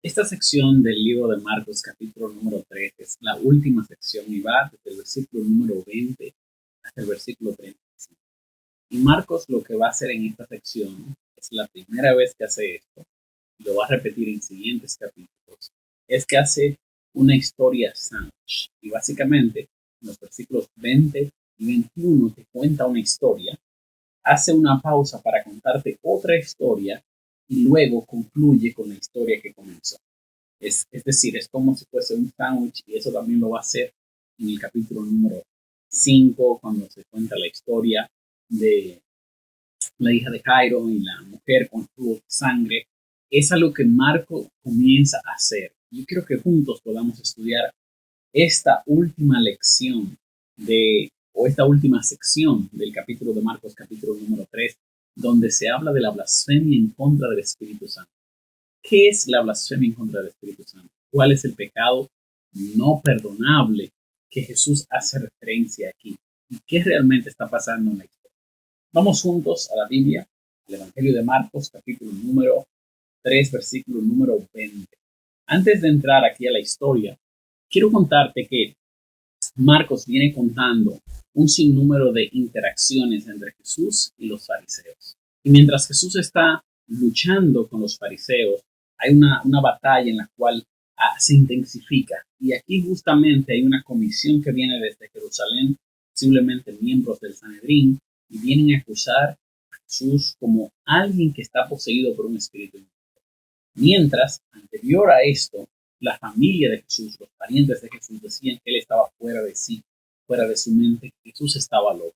Esta sección del libro de Marcos, capítulo número 3, es la última sección y va desde el versículo número 20 hasta el versículo 35. Y Marcos lo que va a hacer en esta sección es la primera vez que hace esto, y lo va a repetir en siguientes capítulos, es que hace una historia sándwich. Y básicamente, en los versículos 20 y 21 te cuenta una historia, hace una pausa para contarte otra historia y luego concluye con la historia que comenzó. Es decir, es como si fuese un sándwich y eso también lo va a hacer en el capítulo número 5 cuando se cuenta la historia de la hija de Jairo y la mujer con flujo de sangre. Es algo que Marco comienza a hacer. Yo quiero que juntos podamos estudiar esta última lección o esta última sección del capítulo de Marcos, capítulo número 3, donde se habla de la blasfemia en contra del Espíritu Santo. ¿Qué es la blasfemia en contra del Espíritu Santo? ¿Cuál es el pecado no perdonable que Jesús hace referencia aquí? ¿Y qué realmente está pasando en la historia? Vamos juntos a la Biblia, al Evangelio de Marcos, capítulo número 3, versículo número 20. Antes de entrar aquí a la historia, quiero contarte que Marcos viene contando un sinnúmero de interacciones entre Jesús y los fariseos. Y mientras Jesús está luchando con los fariseos, hay una batalla en la cual se intensifica. Y aquí justamente hay una comisión que viene desde Jerusalén, posiblemente miembros del Sanedrín, y vienen a acusar a Jesús como alguien que está poseído por un espíritu. Mientras, anterior a esto, la familia de Jesús, los parientes de Jesús decían que él estaba fuera de sí, fuera de su mente, que Jesús estaba loco.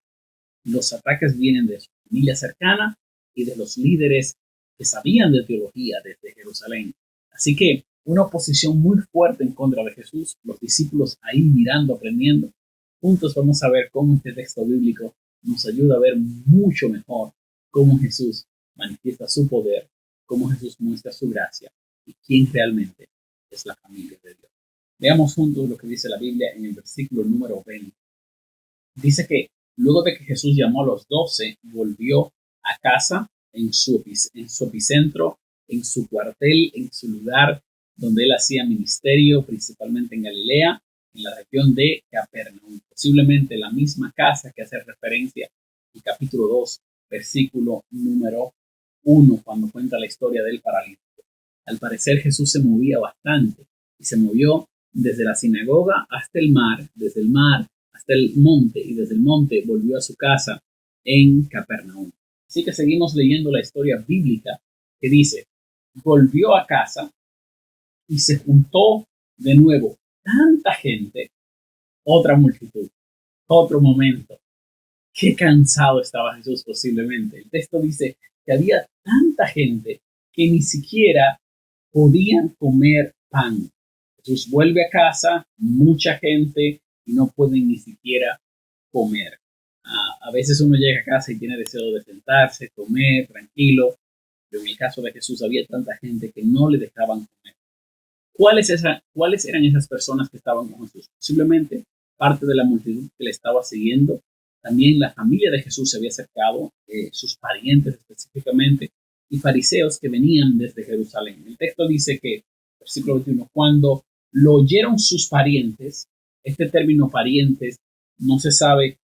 Los ataques vienen de su familia cercana y de los líderes que sabían de teología desde Jerusalén. Así que una oposición muy fuerte en contra de Jesús, los discípulos ahí mirando, aprendiendo. Juntos vamos a ver cómo este texto bíblico nos ayuda a ver mucho mejor cómo Jesús manifiesta su poder, cómo Jesús muestra su gracia y quién realmente es la familia de Dios. Veamos juntos lo que dice la Biblia en el versículo número 20. Dice que luego de que Jesús llamó a los 12, volvió a casa en su epicentro, en su cuartel, en su lugar donde él hacía ministerio, principalmente en Galilea, en la región de Capernaum, posiblemente la misma casa que hace referencia en capítulo 2, versículo número 1, cuando cuenta la historia del paralítico. Al parecer Jesús se movía bastante y se movió desde la sinagoga hasta el mar, desde el mar hasta el monte y desde el monte volvió a su casa en Capernaum. Así que seguimos leyendo la historia bíblica que dice, volvió a casa y se juntó de nuevo tanta gente, otra multitud, otro momento. Qué cansado estaba Jesús posiblemente. El texto dice que había tanta gente que ni siquiera podían comer pan. Jesús vuelve a casa, mucha gente y no pueden ni siquiera comer. A veces uno llega a casa y tiene deseo de sentarse, comer, tranquilo, pero en el caso de Jesús había tanta gente que no le dejaban comer. ¿Cuáles eran esas personas que estaban con Jesús? Posiblemente parte de la multitud que le estaba siguiendo. También la familia de Jesús se había acercado, sus parientes específicamente, y fariseos que venían desde Jerusalén. El texto dice que, versículo 21, cuando lo oyeron sus parientes, este término parientes no se sabe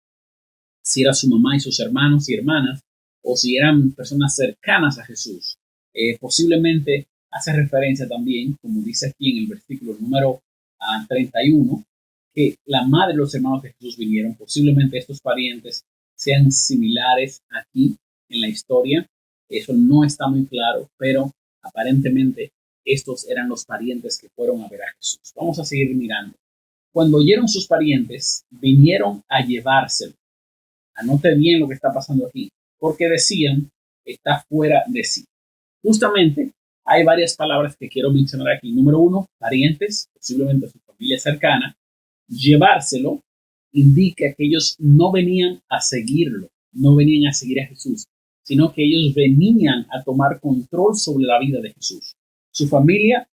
si era su mamá y sus hermanos y hermanas, o si eran personas cercanas a Jesús. Posiblemente hace referencia también, como dice aquí en el versículo número 31, que la madre de los hermanos de Jesús vinieron. Posiblemente estos parientes sean similares aquí en la historia. Eso no está muy claro, pero aparentemente estos eran los parientes que fueron a ver a Jesús. Vamos a seguir mirando. Cuando oyeron sus parientes, vinieron a llevárselo. Anote bien lo que está pasando aquí, porque decían, está fuera de sí. Justamente hay varias palabras que quiero mencionar aquí. Número uno, parientes, posiblemente su familia cercana. Llevárselo indica que ellos no venían a seguirlo, no venían a seguir a Jesús, sino que ellos venían a tomar control sobre la vida de Jesús. Su familia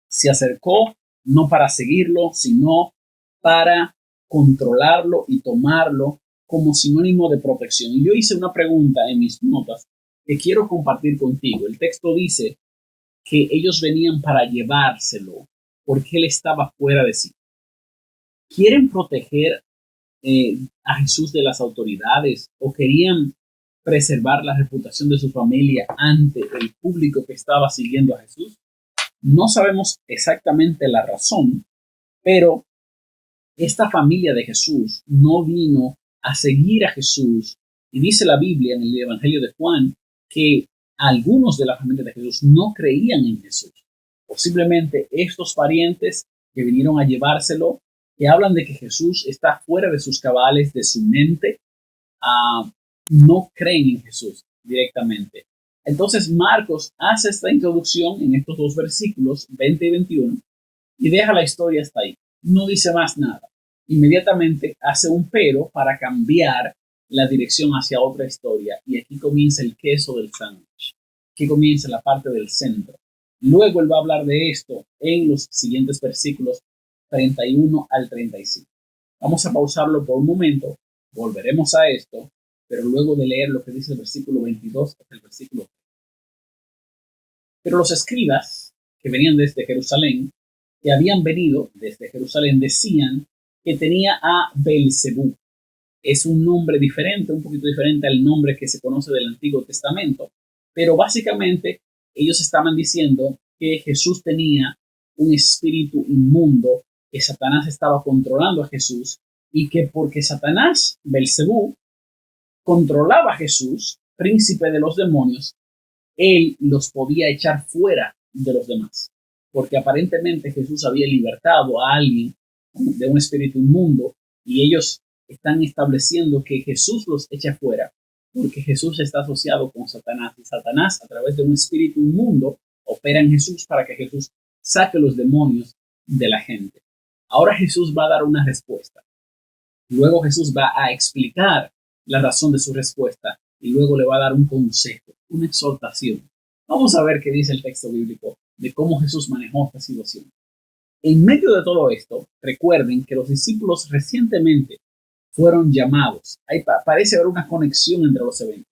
se acercó no para seguirlo, sino para controlarlo y tomarlo como sinónimo de protección. Y yo hice una pregunta en mis notas que quiero compartir contigo. El texto dice que ellos venían para llevárselo porque él estaba fuera de sí. ¿Quieren proteger a Jesús de las autoridades o querían preservar la reputación de su familia ante el público que estaba siguiendo a Jesús? No sabemos exactamente la razón, pero esta familia de Jesús no vino a seguir a Jesús. Y dice la Biblia en el Evangelio de Juan que algunos de la familia de Jesús no creían en Jesús. Posiblemente estos parientes que vinieron a llevárselo, que hablan de que Jesús está fuera de sus cabales, de su mente, no creen en Jesús directamente. Entonces Marcos hace esta introducción en estos dos versículos, 20 y 21, y deja la historia hasta ahí. No dice más nada. Inmediatamente hace un pero para cambiar la dirección hacia otra historia. Y aquí comienza el queso del sándwich. Aquí comienza la parte del centro. Luego él va a hablar de esto en los siguientes versículos 31 al 35. Vamos a pausarlo por un momento. Volveremos a esto, pero luego de leer lo que dice el versículo 22 hasta el versículo 3. Pero los escribas que venían desde Jerusalén, que habían venido desde Jerusalén, decían que tenía a Belcebú. Es un nombre diferente, un poquito diferente al nombre que se conoce del Antiguo Testamento, pero básicamente ellos estaban diciendo que Jesús tenía un espíritu inmundo, que Satanás estaba controlando a Jesús y que porque Satanás, Belcebú, controlaba a Jesús, príncipe de los demonios, él los podía echar fuera de los demás, porque aparentemente Jesús había libertado a alguien de un espíritu inmundo y ellos están estableciendo que Jesús los echa fuera porque Jesús está asociado con Satanás y Satanás a través de un espíritu inmundo opera en Jesús para que Jesús saque los demonios de la gente. Ahora Jesús va a dar una respuesta. Luego Jesús va a explicar la razón de su respuesta y luego le va a dar un consejo, una exhortación. Vamos a ver qué dice el texto bíblico de cómo Jesús manejó esta situación. En medio de todo esto, recuerden que los discípulos recientemente fueron llamados. Parece haber una conexión entre los eventos.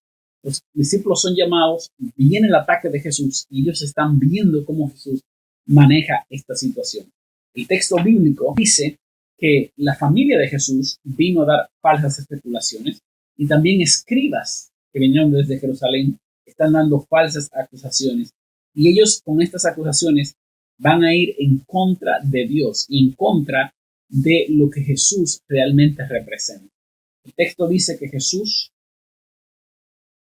Los discípulos son llamados, viene el ataque de Jesús y ellos están viendo cómo Jesús maneja esta situación. El texto bíblico dice que la familia de Jesús vino a dar falsas especulaciones y también escribas que vinieron desde Jerusalén están dando falsas acusaciones y ellos con estas acusaciones van a ir en contra de Dios y en contra de lo que Jesús realmente representa. El texto dice que Jesús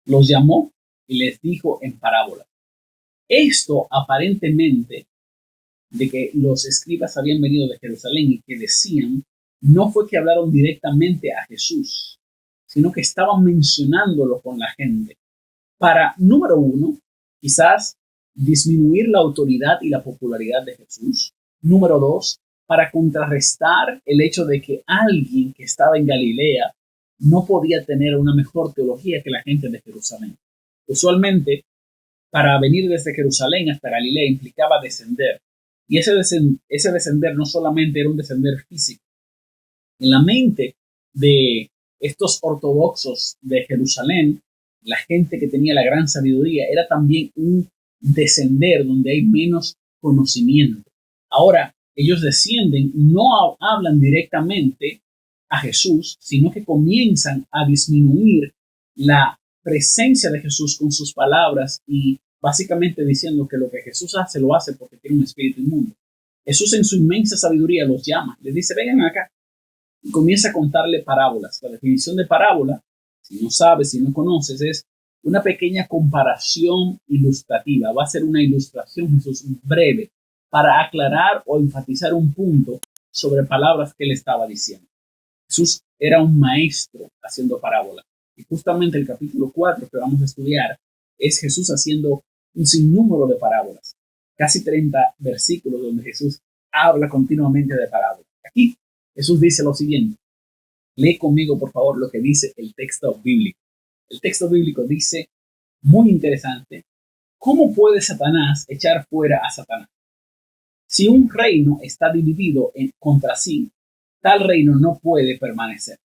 los llamó y les dijo en parábola. Esto aparentemente de que los escribas habían venido de Jerusalén y que decían, no fue que hablaron directamente a Jesús, sino que estaban mencionándolo con la gente para, número uno, quizás disminuir la autoridad y la popularidad de Jesús. Número dos, para contrarrestar el hecho de que alguien que estaba en Galilea no podía tener una mejor teología que la gente de Jerusalén. Usualmente, para venir desde Jerusalén hasta Galilea implicaba descender. Y ese descender no solamente era un descender físico. En la mente de estos ortodoxos de Jerusalén, la gente que tenía la gran sabiduría, era también un descender donde hay menos conocimiento. Ahora, ellos descienden, no hablan directamente a Jesús, sino que comienzan a disminuir la presencia de Jesús con sus palabras y básicamente diciendo que lo que Jesús hace, lo hace porque tiene un espíritu inmundo. Jesús en su inmensa sabiduría los llama, les dice, vengan acá, y comienza a contarle parábolas. La definición de parábola, si no sabes, si no conoces, es una pequeña comparación ilustrativa. Va a ser una ilustración, Jesús, breve, para aclarar o enfatizar un punto sobre palabras que él estaba diciendo. Jesús era un maestro haciendo parábolas. Y justamente el capítulo 4 que vamos a estudiar es Jesús haciendo un sinnúmero de parábolas. Casi 30 versículos donde Jesús habla continuamente de parábolas. Aquí Jesús dice lo siguiente. Lee conmigo, por favor, lo que dice el texto bíblico. El texto bíblico dice, muy interesante, ¿cómo puede Satanás echar fuera a Satanás? Si un reino está dividido contra sí, tal reino no puede permanecer.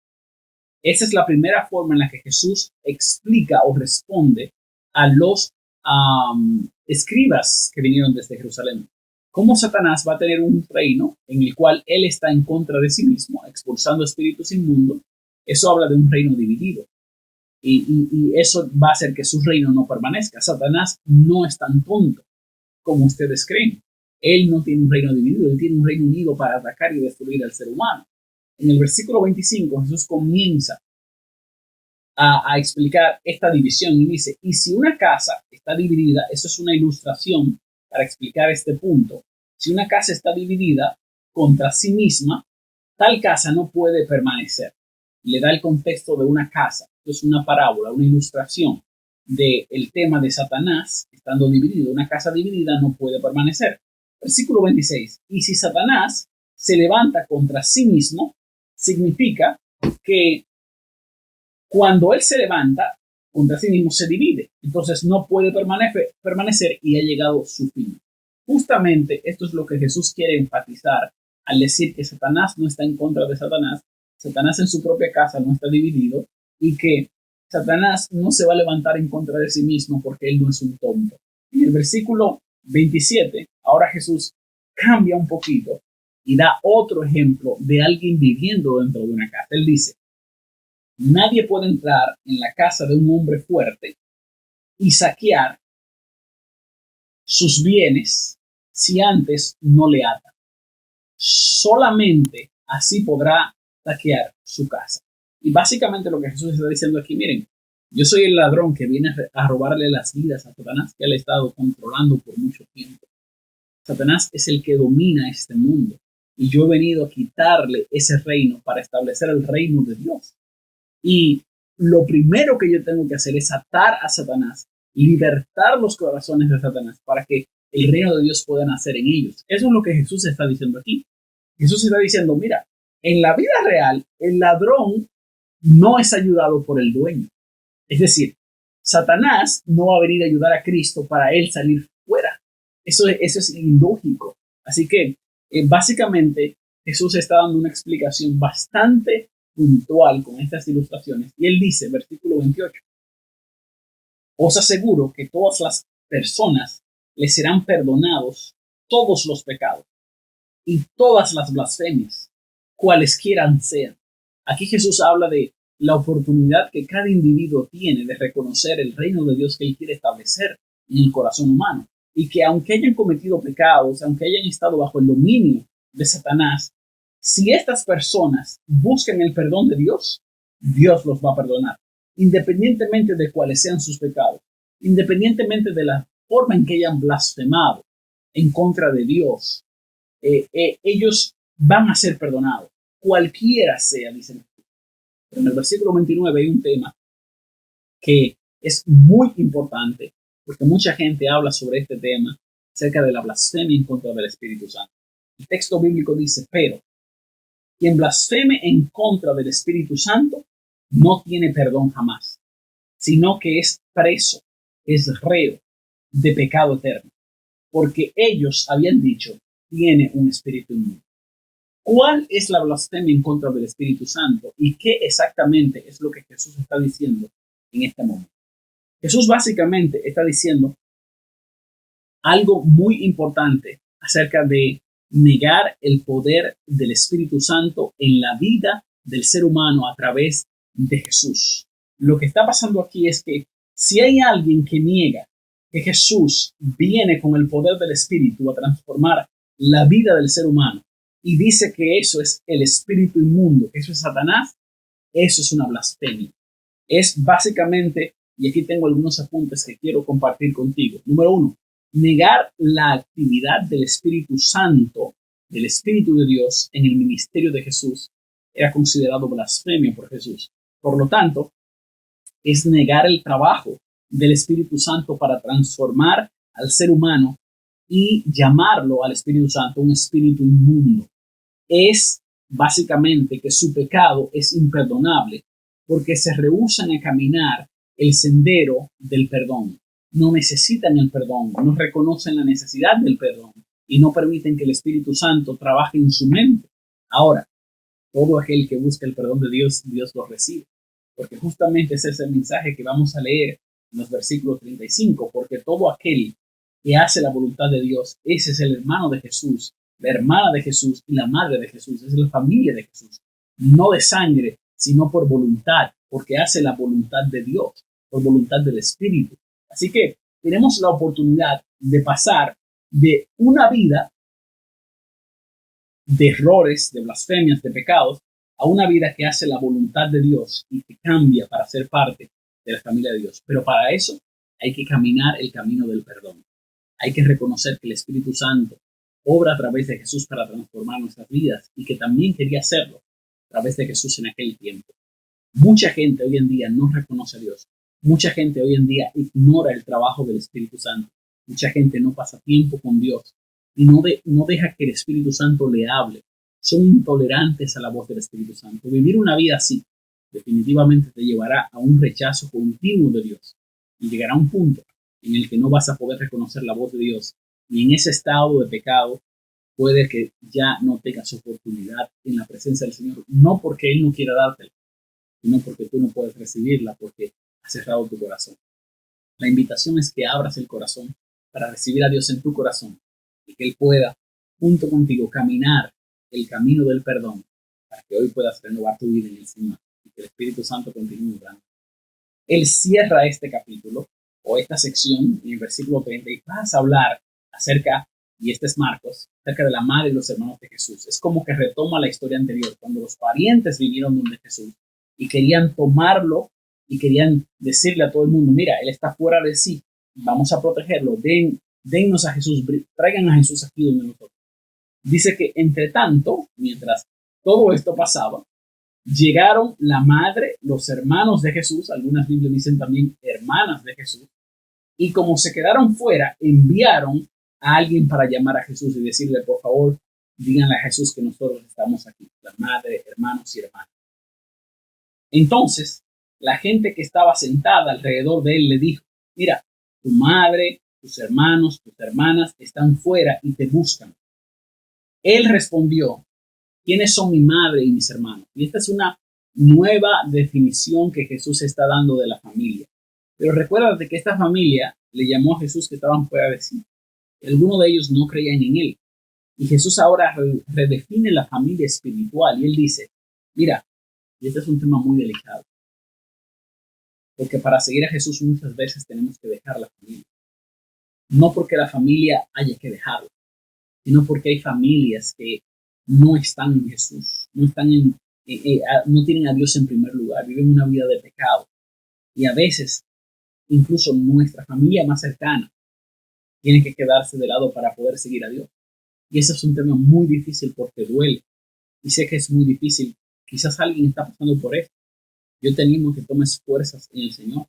Esa es la primera forma en la que Jesús explica o responde a los escribas que vinieron desde Jerusalén. ¿Cómo Satanás va a tener un reino en el cual él está en contra de sí mismo, expulsando espíritus inmundos? Eso habla de un reino dividido. Y eso va a hacer que su reino no permanezca. Satanás no es tan tonto como ustedes creen. Él no tiene un reino dividido, él tiene un reino unido para atacar y destruir al ser humano. En el versículo 25, Jesús comienza a explicar esta división y dice, y si una casa está dividida, eso es una ilustración para explicar este punto. Si una casa está dividida contra sí misma, tal casa no puede permanecer. Le da el contexto de una casa. Esto es una parábola, una ilustración del tema de Satanás estando dividido. Una casa dividida no puede permanecer. Versículo 26. Y si Satanás se levanta contra sí mismo, significa que cuando él se levanta contra sí mismo se divide. Entonces no puede permanecer y ha llegado su fin. Justamente esto es lo que Jesús quiere enfatizar al decir que Satanás no está en contra de Satanás. Satanás en su propia casa no está dividido y que Satanás no se va a levantar en contra de sí mismo porque él no es un tonto. En el versículo 27, ahora Jesús cambia un poquito y da otro ejemplo de alguien viviendo dentro de una casa. Él dice, nadie puede entrar en la casa de un hombre fuerte y saquear sus bienes si antes no le ata. Solamente así podrá saquear su casa. Y básicamente lo que Jesús está diciendo aquí, miren, yo soy el ladrón que viene a robarle las vidas a Satanás, que él ha estado controlando por mucho tiempo. Satanás es el que domina este mundo y yo he venido a quitarle ese reino para establecer el reino de Dios. Y lo primero que yo tengo que hacer es atar a Satanás, libertar los corazones de Satanás para que el reino de Dios pueda nacer en ellos. Eso es lo que Jesús está diciendo aquí. Jesús está diciendo, mira, en la vida real, el ladrón no es ayudado por el dueño. Es decir, Satanás no va a venir a ayudar a Cristo para él salir fuera. Eso es ilógico. Así que básicamente Jesús está dando una explicación bastante puntual con estas ilustraciones. Y él dice, versículo 28, os aseguro que todas las personas les serán perdonados todos los pecados y todas las blasfemias, cualesquiera sean. Aquí Jesús habla de la oportunidad que cada individuo tiene de reconocer el reino de Dios que él quiere establecer en el corazón humano. Y que aunque hayan cometido pecados, aunque hayan estado bajo el dominio de Satanás, si estas personas buscan el perdón de Dios, Dios los va a perdonar, independientemente de cuáles sean sus pecados, independientemente de la forma en que hayan blasfemado en contra de Dios. Ellos van a ser perdonados, cualquiera sea, dicen. Pero en el versículo 29 hay un tema que es muy importante, porque mucha gente habla sobre este tema, acerca de la blasfemia en contra del Espíritu Santo. El texto bíblico dice, pero quien blasfeme en contra del Espíritu Santo no tiene perdón jamás, sino que es preso, es reo de pecado eterno, porque ellos habían dicho, tiene un espíritu inmundo. ¿Cuál es la blasfemia en contra del Espíritu Santo y qué exactamente es lo que Jesús está diciendo en este momento? Jesús básicamente está diciendo algo muy importante acerca de negar el poder del Espíritu Santo en la vida del ser humano a través de Jesús. Lo que está pasando aquí es que si hay alguien que niega que Jesús viene con el poder del Espíritu a transformar la vida del ser humano y dice que eso es el espíritu inmundo, que eso es Satanás, eso es una blasfemia. Es básicamente, y aquí tengo algunos apuntes que quiero compartir contigo. Número 1, negar la actividad del Espíritu Santo, del Espíritu de Dios en el ministerio de Jesús, era considerado blasfemia por Jesús. Por lo tanto, es negar el trabajo del Espíritu Santo para transformar al ser humano y llamarlo al Espíritu Santo un espíritu inmundo. Es básicamente que su pecado es imperdonable porque se rehúsan a caminar el sendero del perdón. No necesitan el perdón, no reconocen la necesidad del perdón y no permiten que el Espíritu Santo trabaje en su mente. Ahora, todo aquel que busca el perdón de Dios, Dios lo recibe. Porque justamente ese es el mensaje que vamos a leer en los versículos 35, porque todo aquel que hace la voluntad de Dios, ese es el hermano de Jesús, la hermana de Jesús y la madre de Jesús, es la familia de Jesús, no de sangre, sino por voluntad, porque hace la voluntad de Dios, por voluntad del Espíritu. Así que tenemos la oportunidad de pasar de una vida de errores, de blasfemias, de pecados, a una vida que hace la voluntad de Dios y que cambia para ser parte de la familia de Dios. Pero para eso hay que caminar el camino del perdón. Hay que reconocer que el Espíritu Santo obra a través de Jesús para transformar nuestras vidas y que también quería hacerlo a través de Jesús en aquel tiempo. Mucha gente hoy en día no reconoce a Dios. Mucha gente hoy en día ignora el trabajo del Espíritu Santo. Mucha gente no pasa tiempo con Dios y no deja que el Espíritu Santo le hable. Son intolerantes a la voz del Espíritu Santo. Vivir una vida así definitivamente te llevará a un rechazo continuo de Dios y llegará a un punto en el que no vas a poder reconocer la voz de Dios y en ese estado de pecado puede que ya no tengas oportunidad en la presencia del Señor, no porque Él no quiera dártela, sino porque tú no puedes recibirla porque has cerrado tu corazón. La invitación es que abras el corazón para recibir a Dios en tu corazón y que Él pueda, junto contigo, caminar el camino del perdón para que hoy puedas renovar tu vida en el Señor y que el Espíritu Santo continúe obrando. Él cierra este capítulo o esta sección en el versículo 30 y pasa a hablar acerca, y este es Marcos, acerca de la madre y los hermanos de Jesús. Es como que retoma la historia anterior, cuando los parientes vinieron donde Jesús y querían tomarlo y querían decirle a todo el mundo, mira, él está fuera de sí, vamos a protegerlo, dennos a Jesús, traigan a Jesús aquí donde nosotros. Dice que entre tanto, mientras todo esto pasaba, llegaron la madre, los hermanos de Jesús, algunas Biblias dicen también hermanas de Jesús, y como se quedaron fuera, enviaron a alguien para llamar a Jesús y decirle, por favor, díganle a Jesús que nosotros estamos aquí, la madre, hermanos y hermanas. Entonces, la gente que estaba sentada alrededor de él le dijo, mira, tu madre, tus hermanos, tus hermanas están fuera y te buscan. Él respondió, ¿quiénes son mi madre y mis hermanos? Y esta es una nueva definición que Jesús está dando de la familia. Pero recuerda que esta familia le llamó a Jesús que estaban fuera de sí. Algunos de ellos no creían en él. Y Jesús ahora redefine la familia espiritual y él dice, mira, y este es un tema muy delicado, porque para seguir a Jesús muchas veces tenemos que dejar la familia. No porque la familia haya que dejarla, sino porque hay familias que no están en Jesús, no tienen a Dios en primer lugar, viven una vida de pecado. Y a veces, incluso nuestra familia más cercana tiene que quedarse de lado para poder seguir a Dios. Y ese es un tema muy difícil porque duele. Y sé que es muy difícil. Quizás alguien está pasando por esto. Yo te animo a que tomes fuerzas en el Señor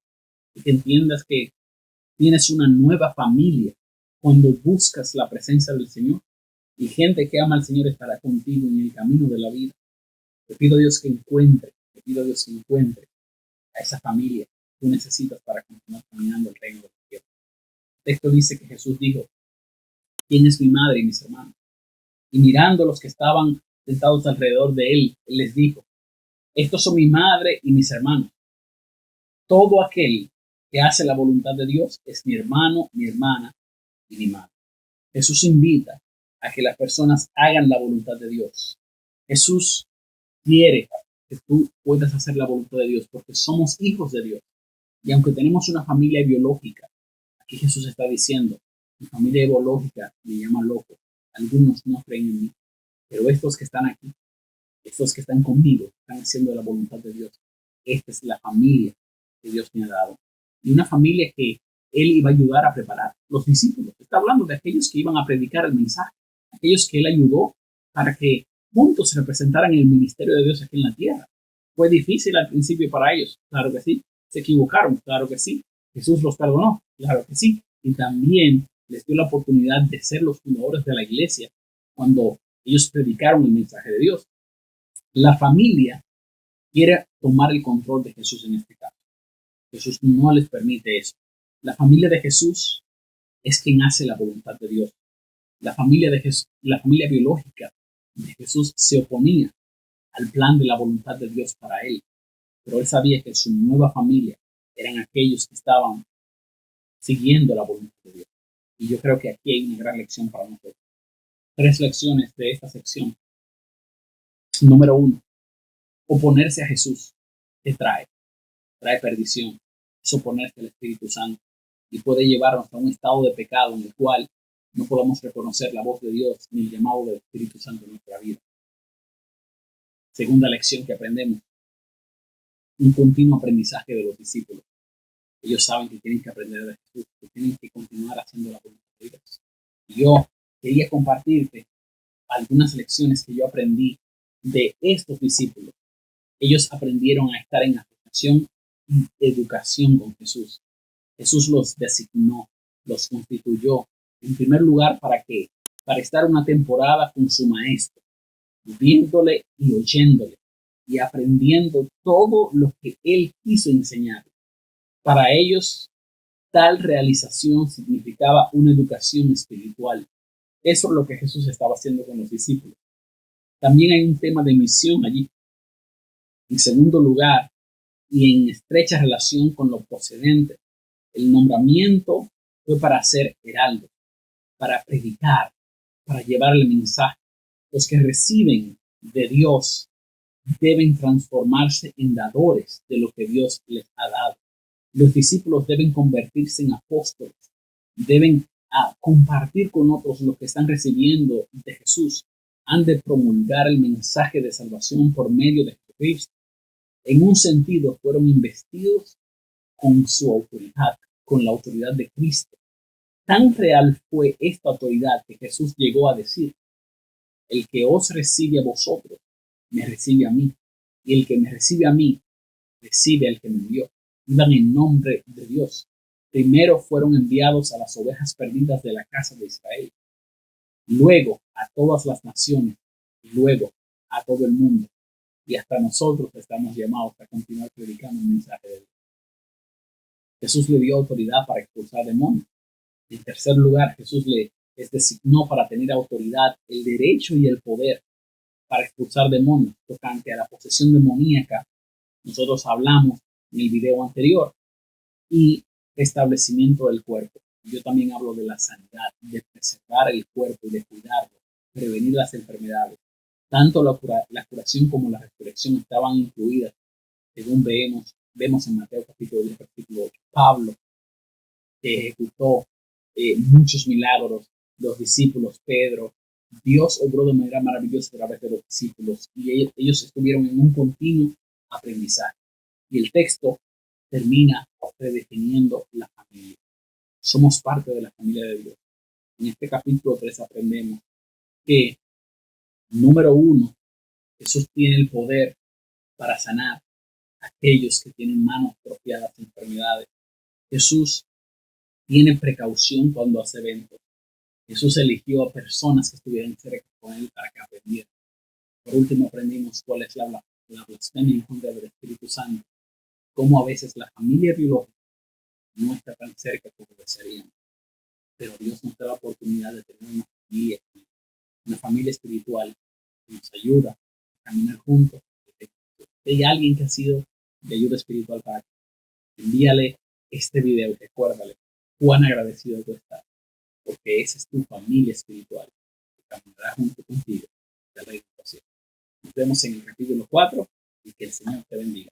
y que entiendas que tienes una nueva familia cuando buscas la presencia del Señor. Y gente que ama al Señor estará contigo en el camino de la vida. Te pido a Dios que encuentre a esa familia que tú necesitas para continuar caminando el reino de los cielos. El texto dice que Jesús dijo, ¿quién es mi madre y mis hermanos? Y mirando a los que estaban sentados alrededor de él, él les dijo, estos son mi madre y mis hermanos. Todo aquel que hace la voluntad de Dios es mi hermano, mi hermana y mi madre. Jesús invita a que las personas hagan la voluntad de Dios. Jesús quiere que tú puedas hacer la voluntad de Dios porque somos hijos de Dios. Y aunque tenemos una familia biológica, aquí Jesús está diciendo, mi familia biológica me llama loco. Algunos no creen en mí, pero estos que están aquí, estos que están conmigo, están haciendo la voluntad de Dios. Esta es la familia que Dios me ha dado. Y una familia que Él iba a ayudar a preparar. Los discípulos, está hablando de aquellos que iban a predicar el mensaje, aquellos que Él ayudó para que juntos representaran el ministerio de Dios aquí en la tierra. ¿Fue difícil al principio para ellos? Claro que sí. ¿Se equivocaron? Claro que sí. ¿Jesús los perdonó? Claro que sí. Y también les dio la oportunidad de ser los fundadores de la iglesia cuando ellos predicaron el mensaje de Dios. La familia quiere tomar el control de Jesús en este caso. Jesús no les permite eso. La familia de Jesús es quien hace la voluntad de Dios. La familia biológica de Jesús se oponía al plan de la voluntad de Dios para él. Pero él sabía que su nueva familia eran aquellos que estaban siguiendo la voluntad de Dios. Y yo creo que aquí hay una gran lección para nosotros. 3 lecciones de esta sección. Número 1, oponerse a Jesús te trae perdición. Es oponerse al Espíritu Santo y puede llevarnos a un estado de pecado en el cual no podamos reconocer la voz de Dios ni el llamado del Espíritu Santo en nuestra vida. Segunda lección que aprendemos, un continuo aprendizaje de los discípulos. Ellos saben que tienen que aprender de Jesús, que tienen que continuar haciendo la voluntad de Dios. Y yo quería compartirte algunas lecciones que yo aprendí de estos discípulos. Ellos aprendieron a estar en asociación y educación con Jesús. Jesús los designó, los constituyó, en primer lugar, ¿para qué? Para estar una temporada con su maestro, viéndole y oyéndole y aprendiendo todo lo que él quiso enseñar. Para ellos, tal realización significaba una educación espiritual. Eso es lo que Jesús estaba haciendo con los discípulos. También hay un tema de misión allí. En segundo lugar, y en estrecha relación con lo procedente, el nombramiento fue para ser heraldo, para predicar, para llevar el mensaje. Los que reciben de Dios deben transformarse en dadores de lo que Dios les ha dado. Los discípulos deben convertirse en apóstoles, deben compartir con otros lo que están recibiendo de Jesús. Han de promulgar el mensaje de salvación por medio de Jesucristo. En un sentido, fueron investidos con su autoridad, con la autoridad de Cristo. Tan real fue esta autoridad que Jesús llegó a decir: el que os recibe a vosotros, me recibe a mí, y el que me recibe a mí, recibe al que me envió. Iban en nombre de Dios. Primero fueron enviados a las ovejas perdidas de la casa de Israel, luego a todas las naciones, y luego a todo el mundo. Y hasta nosotros estamos llamados a continuar predicando el mensaje de Dios. Jesús le dio autoridad para expulsar demonios. En tercer lugar, Jesús les designó para tener autoridad, el derecho y el poder para expulsar demonios. Tocante a la posesión demoníaca, nosotros hablamos en el video anterior, y restablecimiento del cuerpo. Yo también hablo de la sanidad, de preservar el cuerpo y de cuidarlo, prevenir las enfermedades. Tanto la curación como la resurrección estaban incluidas, según vemos en Mateo capítulo 10, versículo 8. Pablo, que ejecutó muchos milagros, los discípulos, Pedro, Dios obró de manera maravillosa a través de los discípulos y ellos estuvieron en un continuo aprendizaje. Y el texto termina redefiniendo la familia. Somos parte de la familia de Dios. En este capítulo 3 aprendemos que, número 1, Jesús tiene el poder para sanar a aquellos que tienen manos atrofiadas de enfermedades. Jesús tiene precaución cuando hace eventos. Jesús eligió a personas que estuvieran cerca con él para que aprendieran. Por último, aprendimos cuál es la blasfemia en contra del Espíritu Santo. Cómo a veces la familia biológica no está tan cerca como desearíamos. Pero Dios nos da la oportunidad de tener una familia espiritual que nos ayuda a caminar juntos. Si hay alguien que ha sido de ayuda espiritual para ti, envíale este video y recuérdale cuán agradecido tú estás, porque esa es tu familia espiritual que caminará junto contigo. Nos vemos en el capítulo 4 y que el Señor te bendiga.